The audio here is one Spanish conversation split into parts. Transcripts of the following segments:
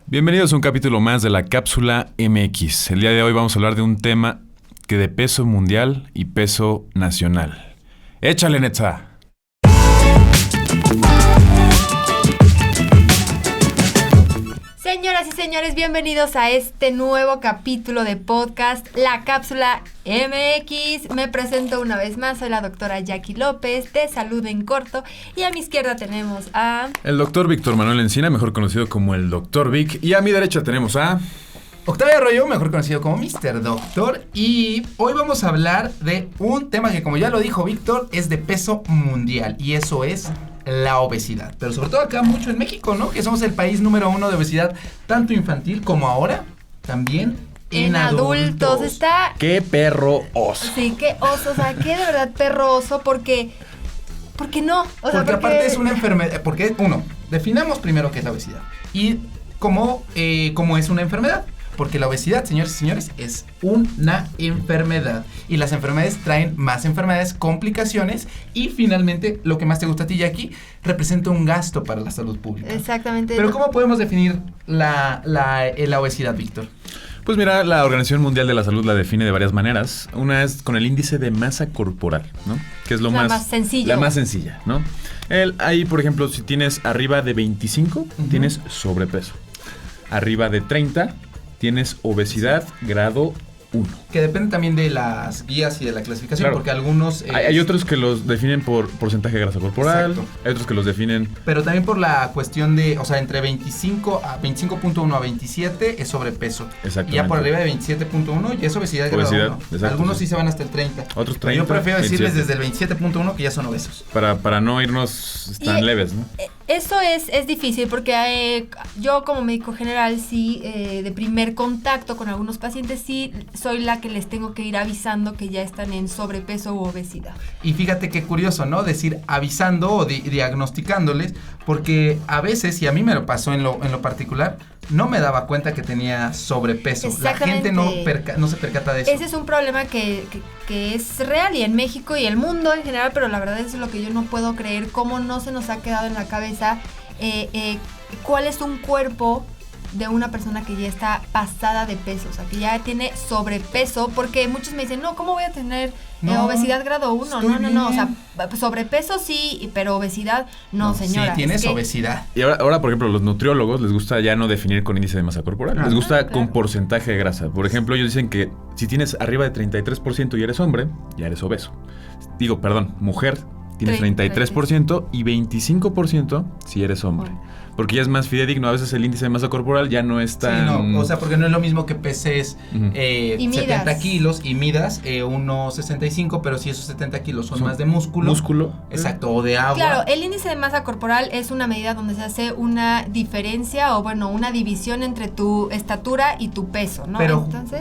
Bienvenidos a un capítulo más de la Cápsula MX. El día de hoy vamos a hablar de un tema que de peso mundial y peso nacional. ¡Échale, Netza! Señoras y señores, bienvenidos a este nuevo capítulo de podcast, La Cápsula MX. Me presento una vez más, soy la doctora Jackie López, de Salud en Corto. Y a mi izquierda tenemos a... el doctor Víctor Manuel Encina, mejor conocido como el Dr. Vic. Y a mi derecha tenemos a... Octavio Arroyo, mejor conocido como Mr. Doctor. Y hoy vamos a hablar de un tema que, como ya lo dijo Víctor, es de peso mundial. Y eso es la obesidad. Pero sobre todo acá mucho en México, ¿no? Que somos el país número 1 de obesidad, tanto infantil como ahora, también en adultos. Está... ¡Qué perro oso! Sí, qué oso, o sea, qué de verdad perro oso, porque no. O sea, porque aparte es una enfermedad. Porque, uno, definamos primero qué es la obesidad. Y cómo es una enfermedad. Porque la obesidad, señores y señores, es una enfermedad. Y las enfermedades traen más enfermedades, complicaciones. Y finalmente, lo que más te gusta a ti, Jackie, representa un gasto para la salud pública. Exactamente. Pero ¿cómo podemos definir la obesidad, Víctor? Pues mira, la Organización Mundial de la Salud la define de varias maneras. Una es con el índice de masa corporal, ¿no? Que es lo la más sencilla. La más sencilla, ¿no? Ahí, por ejemplo, si tienes arriba de 25, tienes sobrepeso. Arriba de 30... tienes obesidad grado 1. Que depende también de las guías y de la clasificación, claro. Porque algunos... Hay otros que los definen por porcentaje de grasa corporal. Exacto. Hay otros que los definen... pero también por la cuestión de, o sea, entre 25.1 a 27 es sobrepeso. Exactamente. Y ya por arriba de 27.1 ya es obesidad grado 1. Exacto, Algunos sí se van hasta el 30. Otros 30. Pero yo prefiero 27. decirles desde el 27.1 que ya son obesos. Para no irnos tan leves, ¿no? Eso es difícil porque yo como médico general sí, de primer contacto con algunos pacientes sí soy la que les tengo que ir avisando que ya están en sobrepeso u obesidad. Y fíjate qué curioso, ¿no? Decir avisando o diagnosticándoles, porque a veces, y a mí me lo pasó en lo particular, no me daba cuenta que tenía sobrepeso. La gente no se percata de eso. Ese es un problema que es real y en México y el mundo en general, pero la verdad es lo que yo no puedo creer, cómo no se nos ha quedado en la cabeza cuál es un cuerpo de una persona que ya está pasada de peso, o sea, que ya tiene sobrepeso, porque muchos me dicen, no, ¿cómo voy a tener obesidad grado 1? No, o sea, sobrepeso sí, pero obesidad no, señora. Sí, tienes obesidad. Y ahora, por ejemplo, los nutriólogos les gusta ya no definir con índice de masa corporal, les gusta con porcentaje de grasa. Por ejemplo, ellos dicen que si tienes arriba de 33% y eres hombre, ya eres obeso. Mujer, tienes 33% y 25% si eres hombre. Porque ya es más fidedigno. A veces el índice de masa corporal ya no es tan... Sí, no, o sea, porque no es lo mismo que peses y 70 kilos y midas 1.65, pero si esos 70 kilos son más de músculo. Exacto, o de agua. Claro, el índice de masa corporal es una medida donde se hace una diferencia o, bueno, una división entre tu estatura y tu peso, ¿no?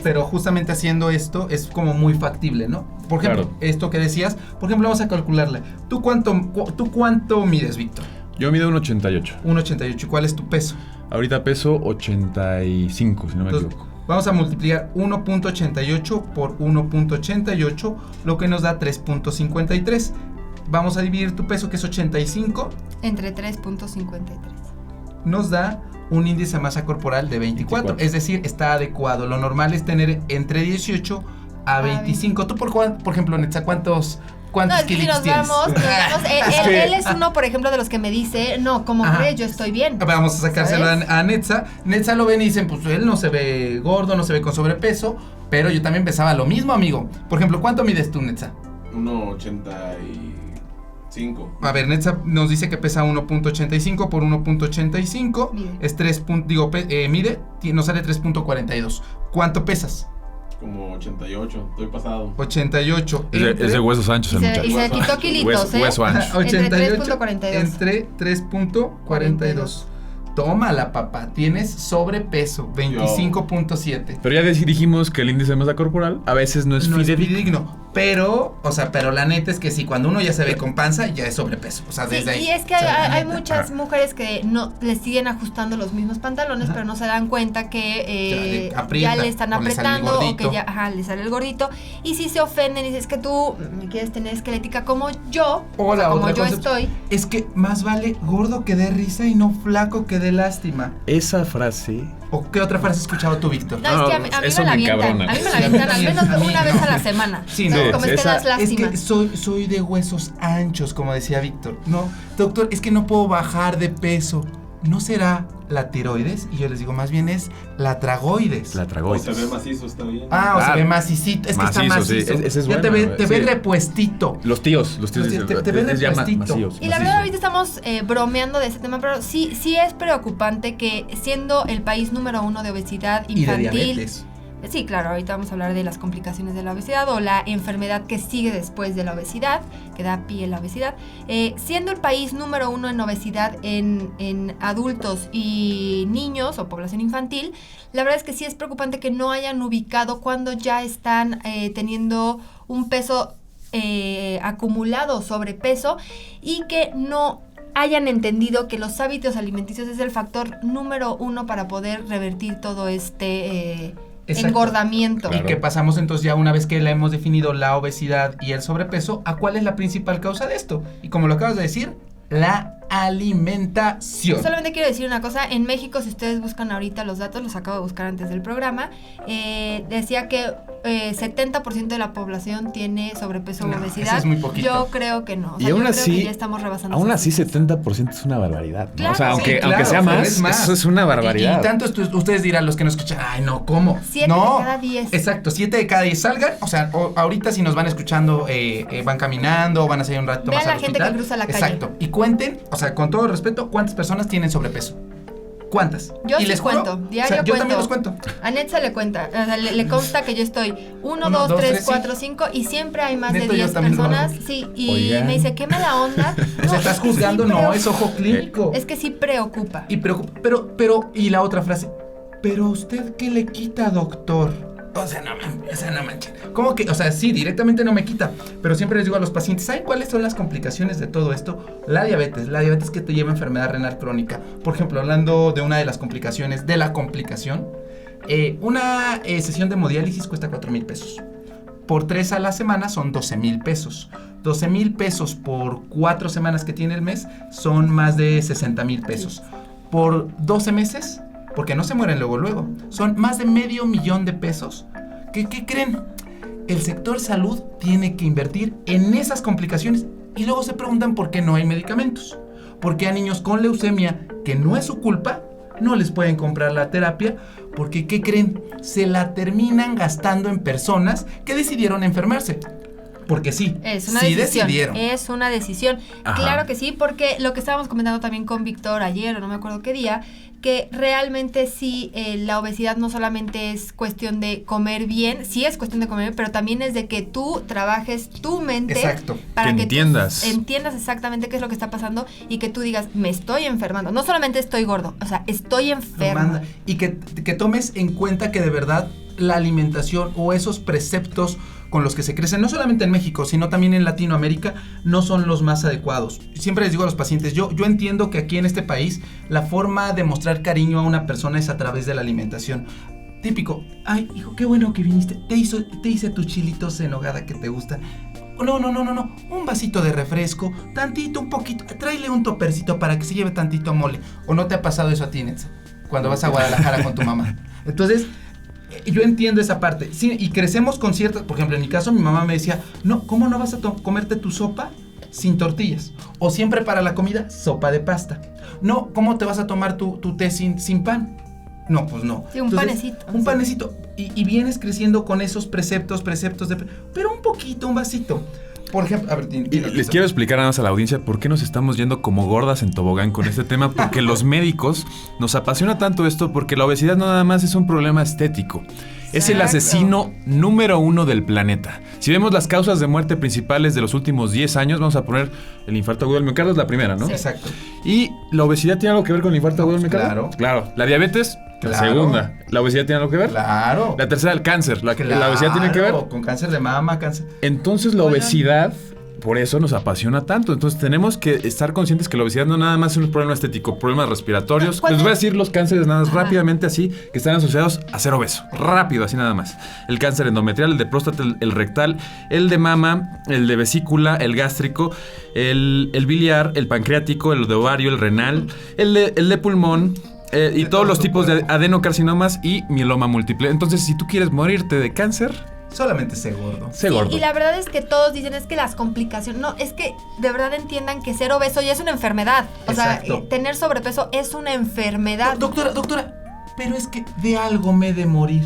Pero justamente haciendo esto es como muy factible, ¿no? Por ejemplo, esto que decías, por ejemplo, vamos a calcularle. ¿Tú cuánto mides, Víctor? Yo mido 1.88. 1.88. ¿Y cuál es tu peso? Ahorita peso 85, si no me equivoco. Vamos a multiplicar 1.88 por 1.88, lo que nos da 3.53. Vamos a dividir tu peso, que es 85. Entre 3.53. Nos da un índice de masa corporal de 24. Es decir, está adecuado. Lo normal es tener entre 18 a 25. Tú, por ejemplo, Netza, ¿cuántos kilos tienes? Él es uno, por ejemplo, de los que me dice, no, ¿cómo crees? Yo estoy bien. Vamos a sacárselo a Netza. Netza lo ven y dicen, pues él no se ve gordo, no se ve con sobrepeso, pero yo también pesaba lo mismo, amigo. Por ejemplo, ¿cuánto mides tú, Netza? 1.85. A ver, Netza nos dice que pesa 1.85 por 1.85. Es 3. Mide, nos sale 3.42. ¿Cuánto pesas? Como 88, estoy pasado. 88. Es de huesos anchos el muchacho. Y se quitó kilitos, Hueso ancho. 88 entre 3.42. Tómala, papá. Tienes sobrepeso, 25.7. Pero ya dijimos que el índice de masa corporal a veces no es fidedigno. Pero la neta es que sí, cuando uno ya se ve con panza, ya es sobrepeso. O sea, desde ahí. Y es que hay muchas mujeres que no les siguen ajustando los mismos pantalones, pero no se dan cuenta que ya le están apretando o que ya le sale el gordito. Y si se ofenden y dicen, es que tú me quieres tener esquelética como yo, como yo estoy. Es que más vale gordo que dé risa y no flaco que dé lástima. Esa frase... ¿O qué otra frase has escuchado tú, Víctor? No, es que a mí me la avientan. A mí me la avientan al menos una vez a la semana. Sí, no. Como es que das lástima. Es que soy de huesos anchos, como decía Víctor. No, doctor, es que no puedo bajar de peso. ¿No será la tiroides? Y yo les digo, más bien es la tragoides. La tragoides. O se ve macizo, está bien. O se ve macicito. Es que está macizo. Sí. Ese es bueno. Te ve repuestito. Los tíos te ve repuestito. Y la verdad, ahorita estamos bromeando de ese tema, pero sí es preocupante que siendo el país número 1 de obesidad infantil... Y de diabetes. Sí, claro, ahorita vamos a hablar de las complicaciones de la obesidad o la enfermedad que sigue después de la obesidad, que da pie a la obesidad. Siendo el país número 1 en obesidad en adultos y niños o población infantil, la verdad es que sí es preocupante que no hayan ubicado cuando ya están teniendo un peso acumulado, sobrepeso, y que no hayan entendido que los hábitos alimenticios es el factor número 1 para poder revertir todo este... engordamiento. Claro. Y que pasamos entonces ya una vez que la hemos definido la obesidad y el sobrepeso, ¿a cuál es la principal causa de esto? Y como lo acabas de decir, la alimentación. Solamente quiero decir una cosa, en México, si ustedes buscan ahorita los datos, los acabo de buscar antes del programa, decía que 70% de la población tiene sobrepeso o obesidad. Eso es muy poquito. Yo creo que no. Y aún así, ya estamos rebasando. Aún así 70% es una barbaridad, ¿no? Claro, o sea, aunque sea más, eso es una barbaridad. Y tanto ustedes dirán, los que nos escuchan, ay, no, ¿cómo? 7 de cada 10. Exacto, 7 de cada 10 salgan. O sea, ahorita si nos van escuchando, van caminando, van a salir un rato más al hospital. Vean la gente que cruza la calle. Exacto. Y cuenten, o sea, con todo respeto, ¿cuántas personas tienen sobrepeso? ¿Cuántas? Yo y sí les cuento, diario cuento. Yo también los cuento. A Netza le cuenta, o sea, le consta que yo estoy 1, 2, 3, 4, 5 y siempre hay más de 10 personas. Sí, y Oigan. me dice, ¿qué mala onda? O sea, estás juzgando, no, es ojo clínico. Es que sí preocupa. Pero, y la otra frase, ¿pero usted qué le quita, doctor? O sea, no manches. ¿Cómo que? O sea, sí, directamente no me quita. Pero siempre les digo a los pacientes, ¿saben cuáles son las complicaciones de todo esto? La diabetes que te lleva a enfermedad renal crónica. Por ejemplo, hablando de una de las complicaciones, de la complicación, una sesión de hemodiálisis cuesta 4,000 pesos. Por 3 a la semana son 12,000 pesos. 12,000 pesos por 4 semanas que tiene el mes son más de 60,000 pesos. Por 12 meses... porque no se mueren luego. Son más de $500,000 de pesos. ¿Qué creen? El sector salud tiene que invertir en esas complicaciones y luego se preguntan por qué no hay medicamentos. Porque a niños con leucemia, que no es su culpa, no les pueden comprar la terapia porque, ¿qué creen? Se la terminan gastando en personas que decidieron enfermarse. Porque sí, es una sí decisión, decidieron. Es una decisión. Ajá. Claro que sí, porque lo que estábamos comentando también con Víctor ayer, o no me acuerdo qué día, que realmente sí, la obesidad no solamente es cuestión de comer bien, sí es cuestión de comer bien, pero también es de que tú trabajes tu mente. Exacto. Para que entiendas. Tú entiendas exactamente qué es lo que está pasando y que tú digas, me estoy enfermando. No solamente estoy gordo, o sea, estoy enfermo. Y que tomes en cuenta que de verdad la alimentación o esos preceptos con los que se crecen, no solamente en México, sino también en Latinoamérica, no son los más adecuados. Siempre les digo a los pacientes, yo entiendo que aquí en este país la forma de mostrar cariño a una persona es a través de la alimentación. Típico, ay, hijo, qué bueno que viniste, te hice tus chilitos en nogada que te gustan. No, un vasito de refresco, tantito, un poquito, tráele un topercito para que se lleve tantito mole. ¿O no te ha pasado eso a ti, Netza? Cuando vas a Guadalajara con tu mamá. Entonces, yo entiendo esa parte, sí, y crecemos con ciertas, por ejemplo, en mi caso mi mamá me decía, no, ¿cómo no vas a comerte tu sopa sin tortillas? O siempre para la comida, sopa de pasta. No, ¿cómo te vas a tomar tu té sin pan? No, pues no. Sí, un panecito. Un panecito, y vienes creciendo con esos preceptos pero un poquito, un vasito. Por ejemplo, a ver, les quiero explicar nada más a la audiencia por qué nos estamos yendo como gordas en tobogán con este tema, porque los médicos nos apasiona tanto esto porque la obesidad no nada más es un problema estético. Es el asesino número 1 del planeta. Si vemos las causas de muerte principales de los últimos 10 años, vamos a poner el infarto agudo del miocardio, es la primera, ¿no? Sí. Exacto. ¿Y la obesidad tiene algo que ver con el infarto agudo del miocardio? Claro. La diabetes, la segunda. ¿La obesidad tiene algo que ver? Claro. La tercera, el cáncer. ¿La obesidad tiene que ver? Con cáncer de mama, cáncer. Entonces la obesidad, por eso nos apasiona tanto. Entonces tenemos que estar conscientes que la obesidad no nada más es un problema estético, problemas respiratorios. Les voy a decir los cánceres nada más rápidamente así, que están asociados a ser obeso. Rápido, así nada más. El cáncer endometrial, el de próstata, el rectal, el de mama, el de vesícula, el gástrico, el biliar, el pancreático, el de ovario, el renal, el de pulmón. Y todos los tipos de adenocarcinomas y mieloma múltiple. Entonces, si tú quieres morirte de cáncer, solamente sé gordo. Sé gordo. Y la verdad es que todos dicen es que las complicaciones, no, es que de verdad entiendan que ser obeso ya es una enfermedad. O Exacto. sea, tener sobrepeso es una enfermedad. Doctora, pero es que de algo me he de morir.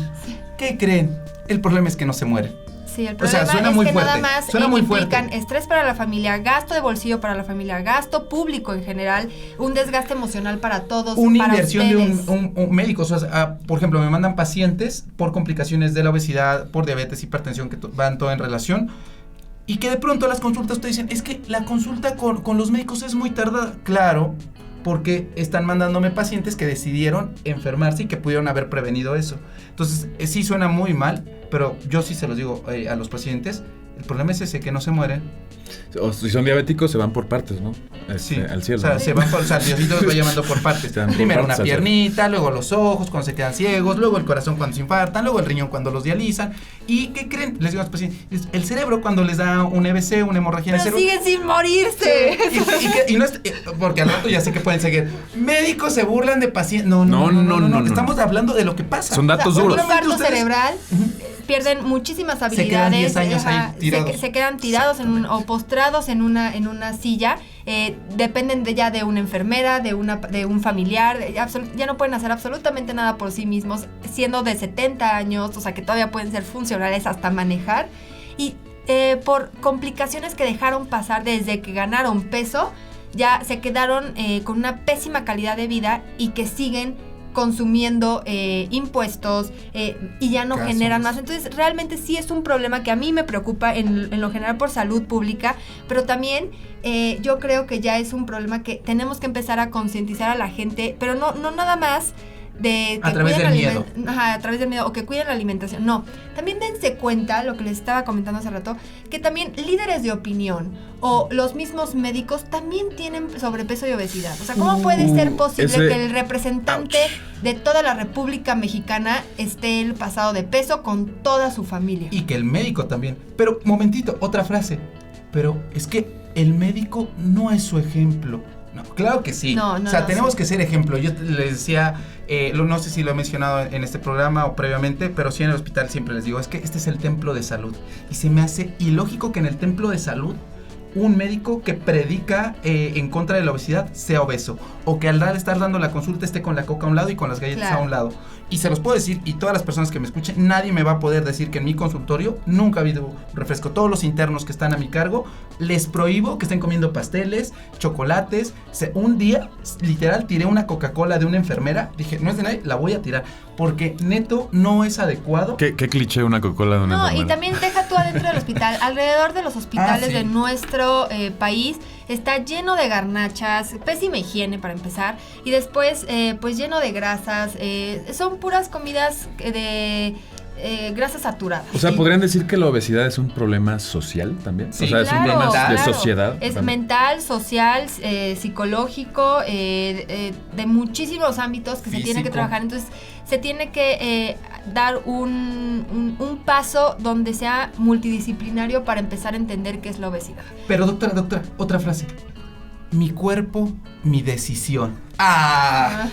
¿Qué creen? El problema es que no se muere. Sí, el problema suena es muy que fuerte. nada más Suena muy implican fuerte. estrés para la familia, gasto de bolsillo para la familia, gasto público en general, un desgaste emocional para todos, Una para inversión ustedes. de un médico. O sea, por ejemplo, me mandan pacientes por complicaciones de la obesidad, por diabetes, hipertensión, que van todo en relación. Y que de pronto las consultas te dicen, es que la consulta con los médicos es muy tardada. Claro, porque están mandándome pacientes que decidieron enfermarse y que pudieron haber prevenido eso. Entonces, sí suena muy mal, pero yo sí se los digo a los pacientes, el problema es ese, que no se mueren. O si son diabéticos, se van por partes, ¿no? Sí, Al cielo. o sea, ¿no? se van por, o sea, Diosito los va llamando por partes. Se van por Primero partes una al cielo. piernita, luego los ojos cuando se quedan ciegos, luego el corazón cuando se infartan, luego el riñón cuando los dializan. ¿Y qué creen? Les digo a los pacientes, el cerebro cuando les da un EBC, una hemorragia en el Pero cerebro. siguen sin morirse. Y no es, porque al rato ya sé que pueden seguir. Médicos se burlan de pacientes. No. No. Estamos hablando de lo que pasa. Son datos Un duros. infarto Ustedes- cerebral, pierden muchísimas Se quedan habilidades. 10 años ahí tirados. Se quedan tirados o postrados en una silla. Dependen ya de una enfermera, de un familiar. Ya no pueden hacer absolutamente nada por sí mismos, siendo de 70 años, o sea que todavía pueden ser funcionales hasta manejar. Y por complicaciones que dejaron pasar desde que ganaron peso, ya se quedaron con una pésima calidad de vida y que siguen consumiendo impuestos y ya no Casos. generan más. Entonces realmente sí es un problema que a mí me preocupa en lo general por salud pública, pero también yo creo que ya es un problema que tenemos que empezar a concientizar a la gente, pero no nada más de que A través cuiden del la miedo. a través del miedo o que cuiden la alimentación. No, también dense cuenta, lo que les estaba comentando hace rato, que también líderes de opinión o los mismos médicos también tienen sobrepeso y obesidad. O sea, ¿cómo puede ser posible ese- que el representante de toda la República Mexicana esté el pasado de peso con toda su familia? Y que el médico también. Pero, momentito, otra frase. Pero es que el médico no es su ejemplo. No, claro que sí. No, o sea, no, tenemos sí. que ser ejemplo. Yo les decía, no sé si lo he mencionado en este programa o previamente, pero sí en el hospital siempre les digo, es que este es el templo de salud. Y se me hace ilógico que en el templo de salud un médico que predica en contra de la obesidad sea obeso, o que al estar dando la consulta esté con la coca a un lado y con las galletas Claro. a un lado. Y se los puedo decir, y todas las personas que me escuchen, nadie me va a poder decir que en mi consultorio nunca ha habido un refresco. Todos los internos que están a mi cargo, les prohíbo que estén comiendo pasteles, chocolates. Un día, literal, tiré una Coca-Cola de una enfermera, dije, no es de nadie, la voy a tirar, porque neto no es adecuado. ¿Qué cliché una Coca-Cola de una No, y enfermera? también deja tú adentro del hospital. Alrededor de los hospitales sí. de nuestro país está lleno de garnachas, pésima higiene para empezar, y después pues lleno de grasas. Son puras comidas de grasas saturadas. O sea, ¿podrían decir que la obesidad es un problema social también? Sí. O sea, es un Claro, problema de claro. sociedad. Es también. mental, social, psicológico, de muchísimos ámbitos que se tiene que Físico. trabajar. Entonces, se tiene que dar un paso donde sea multidisciplinario para empezar a entender qué es la obesidad. Pero doctora, otra frase. Mi cuerpo, mi decisión. ¡Ah!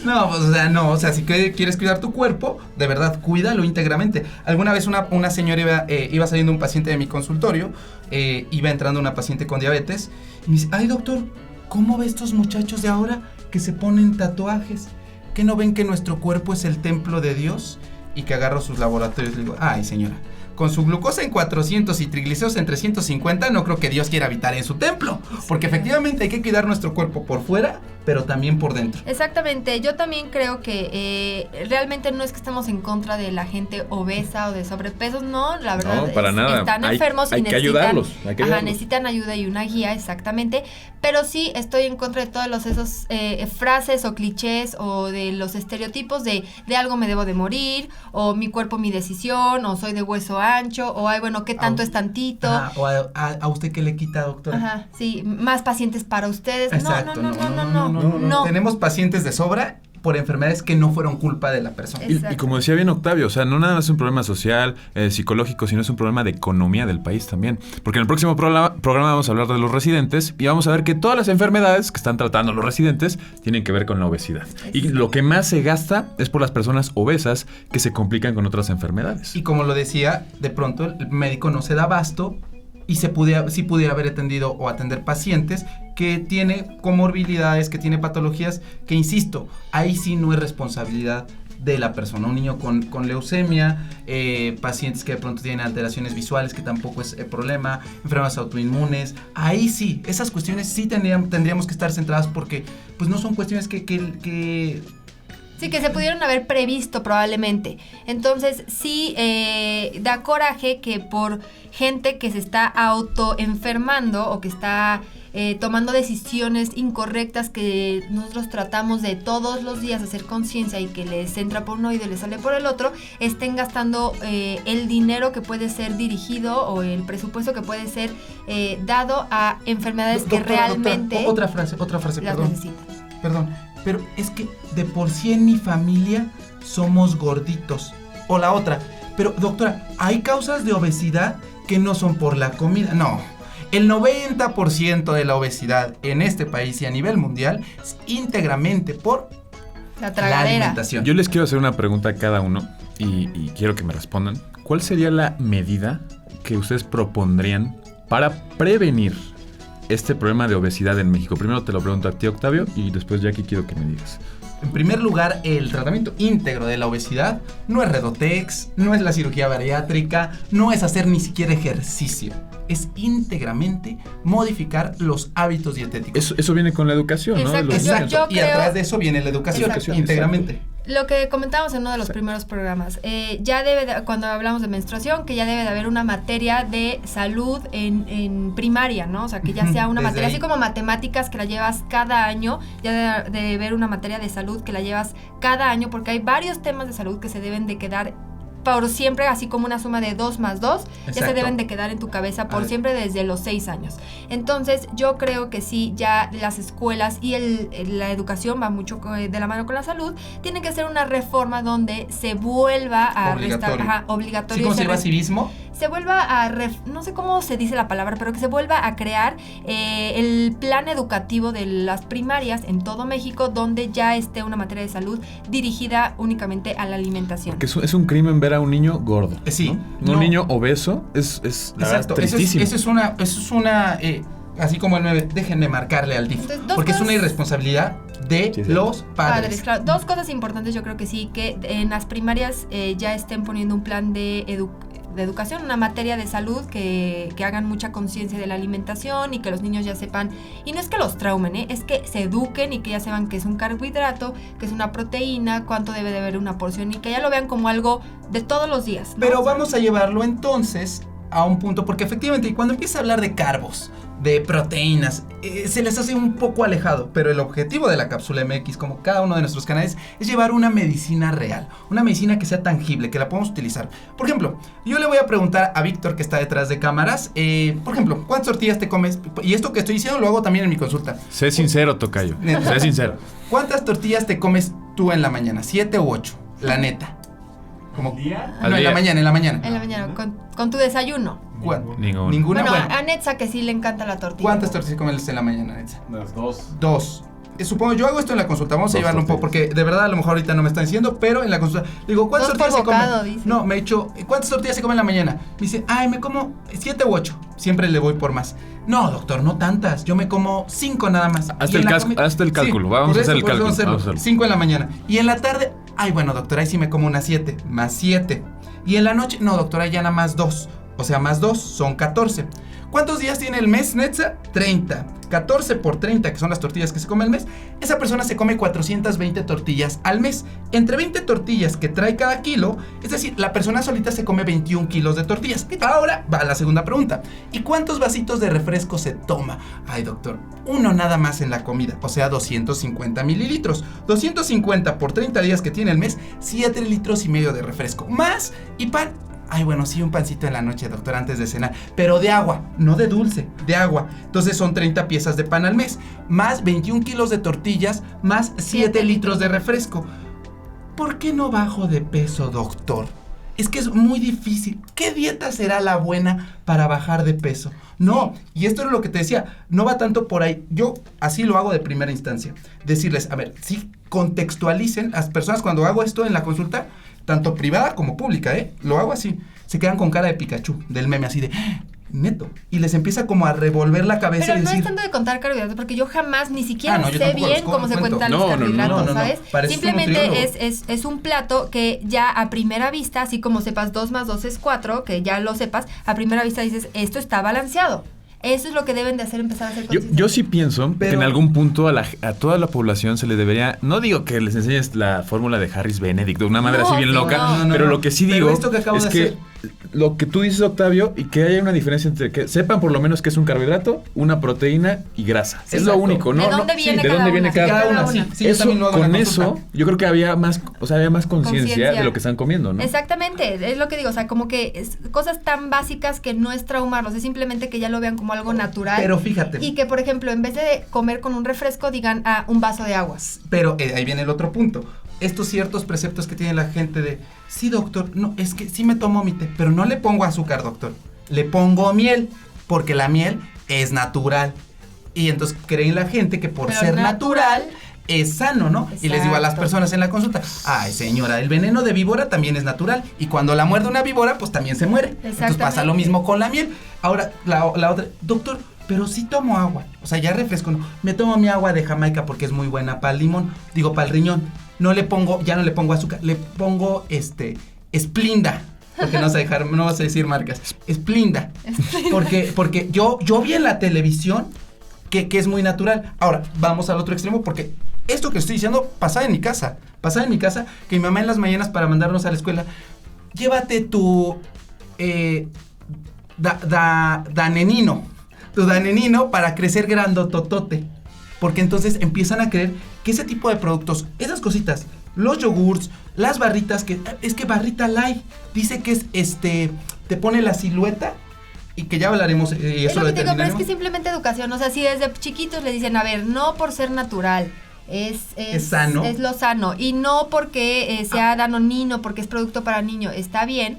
No, pues, o sea, si quieres cuidar tu cuerpo, de verdad, cuídalo íntegramente. Alguna vez una señora iba saliendo un paciente de mi consultorio, iba entrando una paciente con diabetes, y me dice, ay doctor, ¿cómo ve estos muchachos de ahora que se ponen tatuajes? ¿Que no ven que nuestro cuerpo es el templo de Dios? Y que agarro sus laboratorios y le digo, ay señora, con su glucosa en 400 y triglicéridos en 350, no creo que Dios quiera habitar en su templo. Porque efectivamente hay que cuidar nuestro cuerpo por fuera, pero también por dentro. Exactamente, yo también creo que realmente no es que estemos en contra de la gente obesa o de sobrepesos, no, la verdad No, para nada. están enfermos hay y que necesitan, ayudarlos, hay que ayudarlos. necesitan ayuda y una guía, exactamente, pero sí estoy en contra de todos esos frases o clichés o de los estereotipos de algo me debo de morir, o mi cuerpo mi decisión, o soy de hueso ancho, o ay, bueno, ¿qué tanto es tantito? Ajá, o a usted qué le quita, doctora. Ajá, sí, más pacientes para ustedes. Exacto, No. Tenemos pacientes de sobra por enfermedades que no fueron culpa de la persona. Exacto. Y como decía bien Octavio, o sea, no nada más es un problema social, psicológico, sino es un problema de economía del país también. Porque en el próximo programa vamos a hablar de los residentes y vamos a ver que todas las enfermedades que están tratando los residentes tienen que ver con la obesidad. Y lo que más se gasta es por las personas obesas que se complican con otras enfermedades. Y como lo decía, de pronto el médico no se da abasto y sí pudiera haber atendido o atender pacientes que tiene comorbilidades, que tiene patologías, que insisto, ahí sí no es responsabilidad de la persona. Un niño con leucemia, pacientes que de pronto tienen alteraciones visuales, que tampoco es problema, enfermedades autoinmunes, ahí sí, esas cuestiones sí tendríamos que estar centradas porque pues no son cuestiones que Sí, que se pudieron haber previsto probablemente. Entonces, sí, da coraje que por gente que se está autoenfermando o que está tomando decisiones incorrectas que nosotros tratamos de todos los días hacer conciencia y que les entra por un oído y les sale por el otro, estén gastando el dinero que puede ser dirigido o el presupuesto que puede ser dado a enfermedades que realmente Otra frase, las perdón. necesitan. Perdón, pero es que de por sí en mi familia somos gorditos. O la otra, pero doctora, hay causas de obesidad que no son por la comida. No, el 90% de la obesidad en este país y a nivel mundial es íntegramente por La la tragadera. alimentación. Yo les quiero hacer una pregunta a cada uno y quiero que me respondan. ¿Cuál sería la medida que ustedes propondrían para prevenir este problema de obesidad en México? Primero te lo pregunto a ti, Octavio, y después, Jackie, quiero que me digas. En primer lugar, el tratamiento íntegro de la obesidad no es Redotex, no es la cirugía bariátrica, no es hacer ni siquiera ejercicio. Es íntegramente modificar los hábitos dietéticos. Eso viene con la educación, ¿no? De los Exacto. niños. Yo Y creo- atrás de eso viene la educación, Exacto. íntegramente. Lo que comentábamos en uno de los primeros programas, ya cuando hablamos de menstruación, que ya debe de haber una materia de salud en primaria, ¿no? O sea, que ya sea una Desde materia, ahí. así como matemáticas que la llevas cada año, ya debe haber una materia de salud que la llevas cada año, porque hay varios temas de salud que se deben de quedar por siempre, así como una suma de 2 más 2, ya se Exacto. deben de quedar en tu cabeza por ver. siempre desde los 6 años. Entonces, yo creo que sí, ya las escuelas y la educación va mucho de la mano con la salud, tienen que hacer una reforma donde se vuelva a Obligatorio. obligatorio. ¿Sí, cómo se se llama re- civismo? se vuelva a, no sé cómo se dice la palabra, pero que se vuelva a crear el plan educativo de las primarias en todo México, donde ya esté una materia de salud dirigida únicamente a la alimentación. Porque es un crimen ver a un niño gordo. Sí. ¿no? No. Un niño obeso es la verdad, Exacto. tristísimo. Eso es una así como el 9, déjenme marcarle al DIF. Entonces, dos Porque es cosas- una irresponsabilidad de Sí, sí. los padres. Claro. Dos cosas importantes, yo creo que sí, que en las primarias ya estén poniendo un plan de educación, una materia de salud, que hagan mucha conciencia de la alimentación y que los niños ya sepan, y no es que los traumen, es que se eduquen y que ya sepan que es un carbohidrato, que es una proteína, cuánto debe de haber una porción y que ya lo vean como algo de todos los días, ¿no? Pero vamos a llevarlo entonces a un punto, porque efectivamente cuando empieza a hablar de carbos, de proteínas, se les hace un poco alejado, pero el objetivo de la cápsula MX, como cada uno de nuestros canales, es llevar una medicina real, una medicina que sea tangible, que la podamos utilizar. Por ejemplo, yo le voy a preguntar a Víctor, que está detrás de cámaras, por ejemplo, ¿cuántas tortillas te comes? Y esto que estoy diciendo lo hago también en mi consulta. Sé sincero, tocayo. Sé sincero. ¿Cuántas tortillas te comes tú en la mañana? ¿7 u 8? La neta. Como, ¿Día? no, Al en la día. mañana, en la mañana. En la mañana, con tu desayuno. Ninguno. Ninguna. Bueno, Bueno, a Netza que sí le encanta la tortilla. ¿cuántas tortillas comes en la mañana, Netza? Las 2. 2. Supongo, yo hago esto en la consulta, vamos a Dos llevarlo un poco, tortillas. porque de verdad a lo mejor ahorita no me están diciendo, pero en la consulta, digo, ¿cuántas 2 por tortillas se bocado, comen? dice. No, me he dicho, ¿cuántas tortillas se comen en la mañana? Me dice, ay, me como 7 u 8, siempre le voy por más. No, doctor, no tantas, yo me como 5 nada más. Hazte Y en el la cas- hazte el cálculo, vamos por a hacer el por cálculo, hacerlo. vamos a hacerlo. 5 en la mañana. Y en la tarde, ay, bueno, doctor, ahí sí me como unas 7, más 7. Y en la noche, no, doctor, ahí ya nada más 2. O sea, más 2 son 14. ¿Cuántos días tiene el mes, Netza? 30. 14 por 30, que son las tortillas que se come al mes, esa persona se come 420 tortillas al mes. Entre 20 tortillas que trae cada kilo, es decir, la persona solita se come 21 kilos de tortillas. Ahora va la segunda pregunta. ¿Y cuántos vasitos de refresco se toma? Ay, doctor, uno nada más en la comida, o sea, 250 mililitros. 250 por 30 días que tiene el mes, 7 litros y medio de refresco. Más y pan. Ay, bueno, sí, un pancito en la noche, doctor, antes de cenar. Pero de agua, no de dulce, de agua. Entonces son 30 piezas de pan al mes, más 21 kilos de tortillas, más 7 litros de refresco. ¿Por qué no bajo de peso, doctor? Es que es muy difícil. ¿Qué dieta será la buena para bajar de peso? No, y esto es lo que te decía, no va tanto por ahí. Yo así lo hago de primera instancia. Decirles, a ver, sí, contextualicen. Las personas cuando hago esto en la consulta, tanto privada como pública, lo hago así. Se quedan con cara de Pikachu, del meme, así de, neto. Y les empieza como a revolver la cabeza. Pero y no decir, es tanto de contar carbohidratos, porque yo jamás ni siquiera yo sé tampoco bien cómo se cuentan los carbohidratos, ¿sabes? Simplemente es un plato que ya a primera vista, así como sepas 2 más 2 es 4, que ya lo sepas, a primera vista dices, esto está balanceado. Eso es lo que deben de hacer, empezar a hacer conciencia. Yo sí pienso que en algún punto a toda la población se le debería, no digo que les enseñes la fórmula de Harris Benedict de una manera así bien loca, pero lo que sí digo es que lo que tú dices, Octavio, y que haya una diferencia entre que sepan por lo menos que es un carbohidrato, una proteína y grasa. Exacto. Es lo único, ¿no? ¿De dónde viene cada una? Sí, eso, con eso, yo creo que había más conciencia de lo que están comiendo, ¿no? Exactamente, es lo que digo, o sea, como que es cosas tan básicas que no es traumarlos, es simplemente que ya lo vean como algo natural. Pero fíjate. Y que, por ejemplo, en vez de comer con un refresco, digan, un vaso de agua. Pero ahí viene el otro punto. Estos ciertos preceptos que tiene la gente de, sí, doctor, no, es que sí me tomo mi té, pero no le pongo azúcar, doctor. Le pongo miel, porque la miel es natural. Y entonces creen la gente que por ser natural es sano, ¿no? Exacto. Y les digo a las personas en la consulta, ay, señora, el veneno de víbora también es natural. Y cuando la muerde una víbora, pues también se muere. Entonces pasa lo mismo con la miel. Ahora, la otra, doctor, pero sí tomo agua. O sea, ya refresco, no. Me tomo mi agua de Jamaica porque es muy buena para el limón. Digo, para el riñón. No le pongo azúcar, le pongo Esplinda. Porque no vas a decir marcas. Esplinda. Porque yo vi en la televisión que es muy natural. Ahora, vamos al otro extremo porque esto que estoy diciendo pasaba en mi casa. Que mi mamá en las mañanas para mandarnos a la escuela, llévate tu danenino. Tu danenino para crecer grandototote. Porque entonces empiezan a creer que ese tipo de productos, esas cositas, los yogurts, las barritas, es que barrita light, dice que es te pone la silueta y que ya hablaremos y eso lo determinaremos. Pero es que simplemente educación, o sea, si desde chiquitos le dicen, a ver, no por ser natural, es sano. Es lo sano, y no porque sea danonino, porque es producto para niño, está bien.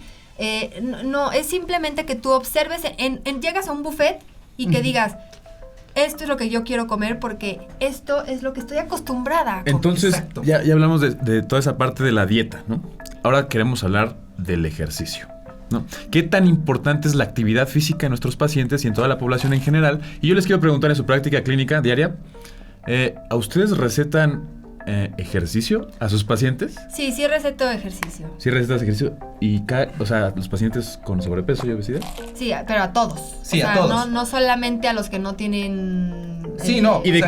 No, es simplemente que tú observes, llegas a un buffet y que digas, esto es lo que yo quiero comer porque esto es lo que estoy acostumbrada a comer. Entonces, ya hablamos de toda esa parte de la dieta, ¿no? Ahora queremos hablar del ejercicio, ¿no? ¿Qué tan importante es la actividad física en nuestros pacientes y en toda la población en general? Y yo les quiero preguntar en su práctica clínica diaria, ¿a ustedes recetan ejercicio a sus pacientes? Sí receto ejercicio. ¿Sí recetas ejercicio? ¿Y los pacientes con sobrepeso y obesidad? Sí, pero a todos. Sí, a todos. No solamente a los que no tienen... Sí, no. ¿Y de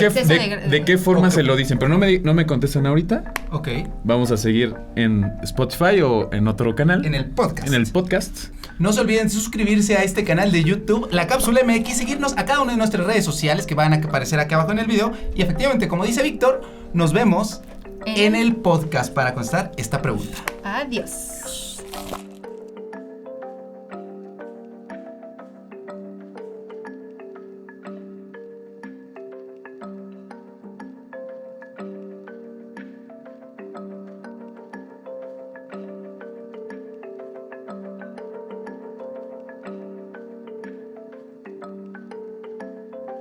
qué forma se lo dicen? Pero no me contestan ahorita. Ok. Vamos a seguir en Spotify o en otro canal. En el podcast. En el podcast. No se olviden de suscribirse a este canal de YouTube, La Cápsula MX, seguirnos a cada una de nuestras redes sociales que van a aparecer aquí abajo en el video. Y efectivamente, como dice Víctor, nos vemos en el podcast para contestar esta pregunta. Adiós.